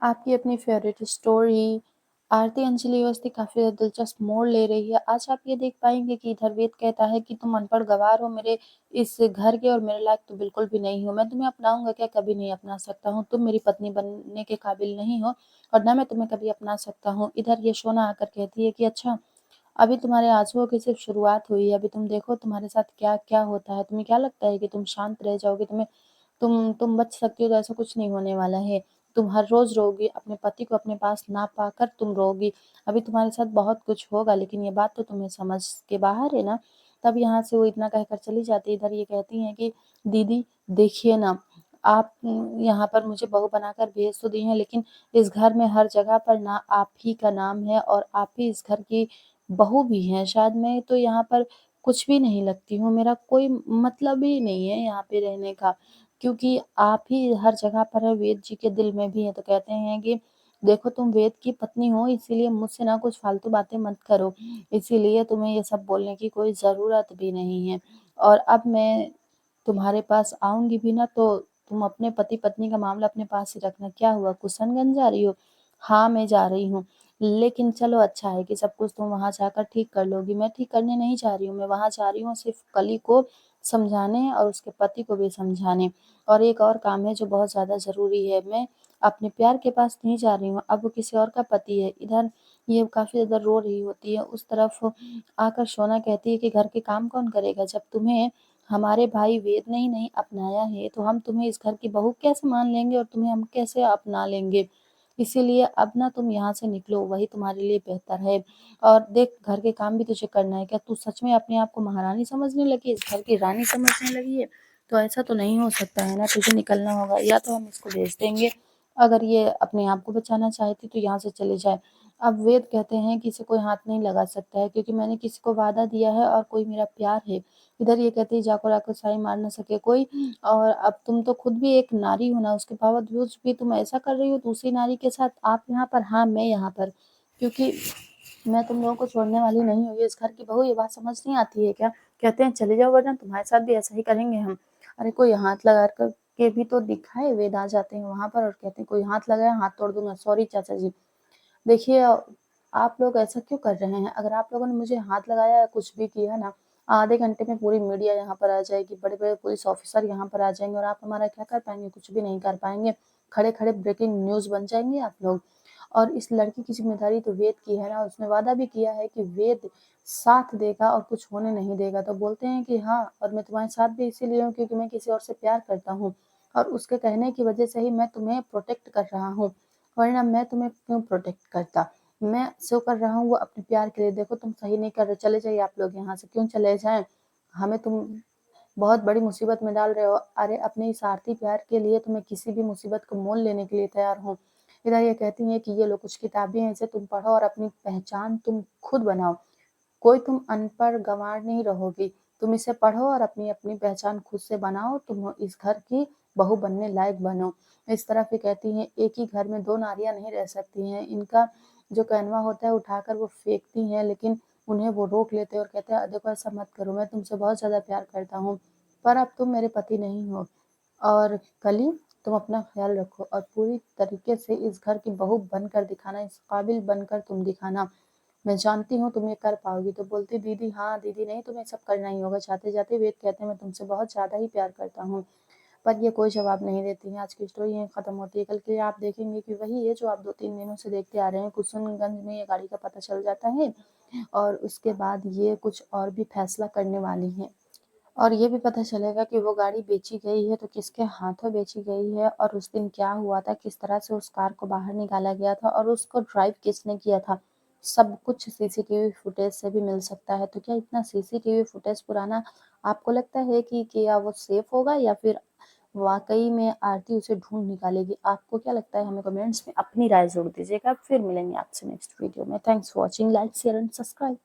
आपकी अपनी favourite story आरती अंजलि अवस्थी काफ़ी ज़्यादा दिलचस्प मोड़ ले रही है। आज आप ये देख पाएँगे कि इधर वेद कहता है कि तुम अनपढ़ गँवार हो, मेरे इस घर के और मेरे लायक तो बिल्कुल भी नहीं हो। मैं तुम्हें अपनाऊँगा क्या? कभी नहीं अपना सकता हूँ। तुम मेरी पत्नी बनने के काबिल नहीं हो और ना मैं तुम्हें कभी अपना सकता हूँ। इधर यशोना आकर कहती है कि अच्छा, अभी तुम्हारे आँसुओं की सिर्फ़ शुरुआत हुई है। अभी तुम देखो तुम्हारे साथ क्या-क्या होता है। तुम्हें क्या लगता है कि तुम शांत रह जाओगी? तुम बच सकती हो, तो ऐसा कुछ नहीं होने वाला है। तुम हर रोज़ रोओगी, अपने पति को अपने पास ना पाकर तुम रोओगी। अभी तुम्हारे साथ बहुत कुछ होगा, लेकिन ये बात तो तुम्हें समझ के बाहर है ना? तब यहाँ से वो इतना कहकर चली जाती है। इधर ये कहती हैं कि दीदी देखिए ना, आप यहाँ पर मुझे बहू बनाकर भेज तो दी हैं, लेकिन इस घर में हर जगह पर ना आप ही का नाम है और आप ही इस घर की बहू भी हैं। शायद मैं तो यहाँ पर कुछ भी नहीं लगती हूँ, मेरा कोई मतलब ही नहीं है यहाँ पे रहने का। क्योंकि आप ही हर जगह पर हैं, वेद जी के दिल में भी हैं। तो कहते हैं कि देखो तुम वेद की पत्नी हो, इसीलिए मुझसे ना कुछ फालतू बातें मत करो। इसीलिए तुम्हें ये सब बोलने की कोई ज़रूरत भी नहीं है। और अब मैं तुम्हारे पास आऊँगी भी ना, तो तुम अपने पति-पत्नी का मामला अपने पास ही रखना। क्या हुआ, कुसुमगंज जा रही हो? हाँ, मैं जा रही हूँ। लेकिन चलो अच्छा है कि सब कुछ तुम वहाँ जाकर ठीक कर लोगी। मैं ठीक करने नहीं जा रही हूँ, मैं वहाँ जा रही हूँ सिर्फ़ कली को समझाने और उसके पति को भी समझाने। और एक और काम है जो बहुत ज़्यादा ज़रूरी है। मैं अपने प्यार के पास नहीं जा रही हूँ, अब वो किसी और का पति है। इधर ये काफ़ी ज़्यादा रो रही होती है, उस तरफ आकर शोना कहती है कि घर के काम कौन करेगा? जब तुम्हें हमारे भाई वेद ने ही नहीं अपनाया है, तो हम तुम्हें इस घर की बहू कैसे मान लेंगे और तुम्हें हम कैसे अपना लेंगे? इसीलिए अब ना तुम यहाँ से निकलो, वही तुम्हारे लिए बेहतर है। और देख, घर के काम भी तुझे करना है। क्या तू सच में अपने आप को महारानी समझने लगी, इस घर की रानी समझने लगी है? तो ऐसा तो नहीं हो सकता है ना, तुझे निकलना होगा, या तो हम इसको भेज देंगे, अगर ये अपने आप को बचाना चाहती तो यहाँ से चले जाए। अब वेद कहते हैं कि इसे कोई हाथ नहीं लगा सकता है, क्योंकि मैंने किसी को वादा दिया है और कोई मेरा प्यार है। इधर ये कहती है जाको राको साई मार ना सके कोई। और अब तुम तो खुद भी एक नारी हो ना, उसके बावजूद भी तुम ऐसा कर रही हो दूसरी नारी के साथ। आप यहाँ पर, हाँ मैं यहाँ पर, क्योंकि मैं तुम लोगों को छोड़ने वाली नहीं हूँ, ये इस घर की बहू, ये बात समझ नहीं आती है क्या? कहते हैं चले जाओ, वरना तुम्हारे साथ भी ऐसा ही करेंगे हम। अरे कोई हाथ लगा कर के भी तो दिखाए। वेद आ जाते हैं वहाँ पर और कहते हैं कोई हाथ लगाया, हाथ तोड़ दूंगा। सॉरी चाचा जी। देखिए, आप लोग ऐसा क्यों कर रहे हैं? अगर आप लोगों ने मुझे हाथ लगाया या कुछ भी किया ना, आधे घंटे में पूरी मीडिया यहाँ पर आ जाएगी, बड़े-बड़े पुलिस ऑफिसर यहाँ पर आ जाएँगे और आप हमारा क्या कर पाएँगे? कुछ भी नहीं कर पाएँगे। खड़े-खड़े ब्रेकिंग न्यूज़ बन जाएँगे आप लोग। और इस लड़की की ज़िम्मेदारी तो वेद की है ना, उसने वादा भी किया है कि वेद साथ देगा और कुछ होने नहीं देगा। तो बोलते हैं कि हाँ, और मैं तुम्हारे साथ भी इसीलिए हूँ क्योंकि मैं किसी और से प्यार करता हूँ और उसके कहने की वजह से ही मैं तुम्हें प्रोटेक्ट कर रहा हूँ, वरना मैं तुम्हें क्यों प्रोटेक्ट करता? मैं जो कर रहा हूँ वो अपने प्यार के लिए। देखो तुम सही नहीं कर रहे, चले जाइए आप लोग यहाँ से। क्यों चले जाएँ? हमें तुम बहुत बड़ी मुसीबत में डाल रहे हो। अरे अपने इस आरती प्यार के लिए तो मैं किसी भी मुसीबत को मोल लेने के लिए तैयार हूँ। इधर ये कहती हैं कि ये लो कुछ किताबें हैं, इसे तुम पढ़ो और अपनी पहचान तुम खुद बनाओ। कोई तुम अनपढ़ गँवार नहीं रहोगी। तुम इसे पढ़ो और अपनी-अपनी पहचान खुद से बनाओ, तुम इस घर की बहू बनने लायक बनो। इस तरफ ये कहती हैं एक ही घर में 2 नारियाँ नहीं रह सकती हैं। इनका जो कहनवा होता है उठाकर वो फेंकती हैं, लेकिन उन्हें वो रोक लेते हैं और कहते हैं देखो ऐसा मत करो, मैं तुमसे बहुत ज़्यादा प्यार करता हूँ, पर अब तुम मेरे पति नहीं हो। और कली, तुम अपना ख़्याल रखो और पूरी तरीके से इस घर की बहू बनकर दिखाना, इस काबिल बनकर तुम दिखाना। मैं जानती हूँ तुम ये कर पाओगी। तो बोलती दीदी हाँ, दीदी नहीं, तुम्हें सब करना ही होगा। जाते-जाते वेद कहते हैं मैं तुमसे बहुत ज़्यादा ही प्यार करता हूँ। पर ये कोई जवाब नहीं देती हैं। आज की स्टोरी यहीं ख़त्म होती है। कल के लिए आप देखेंगे कि वही है जो आप 2-3 दिनों से देखते आ रहे हैं। कुसुमगंज में ये गाड़ी का पता चल जाता है और उसके बाद ये कुछ और भी फ़ैसला करने वाली हैं। और ये भी पता चलेगा कि वो गाड़ी बेची गई है तो किसके हाथों बेची गई है और उस दिन क्या हुआ था, किस तरह से उस कार को बाहर निकाला गया था और उसको ड्राइव किसने किया था। सब कुछ सीसीटीवी फुटेज से भी मिल सकता है। तो क्या इतना सीसीटीवी फुटेज पुराना आपको लगता है कि क्या वो सेफ होगा या फिर वाक़ई में आरती उसे ढूँढ निकालेगी? आपको क्या लगता है? हमें कमेंट्स में अपनी राय ज़रूर दीजिएगा। फिर मिलेंगे आपसे नेक्स्ट वीडियो में। Thanks for watching. Like, share and subscribe.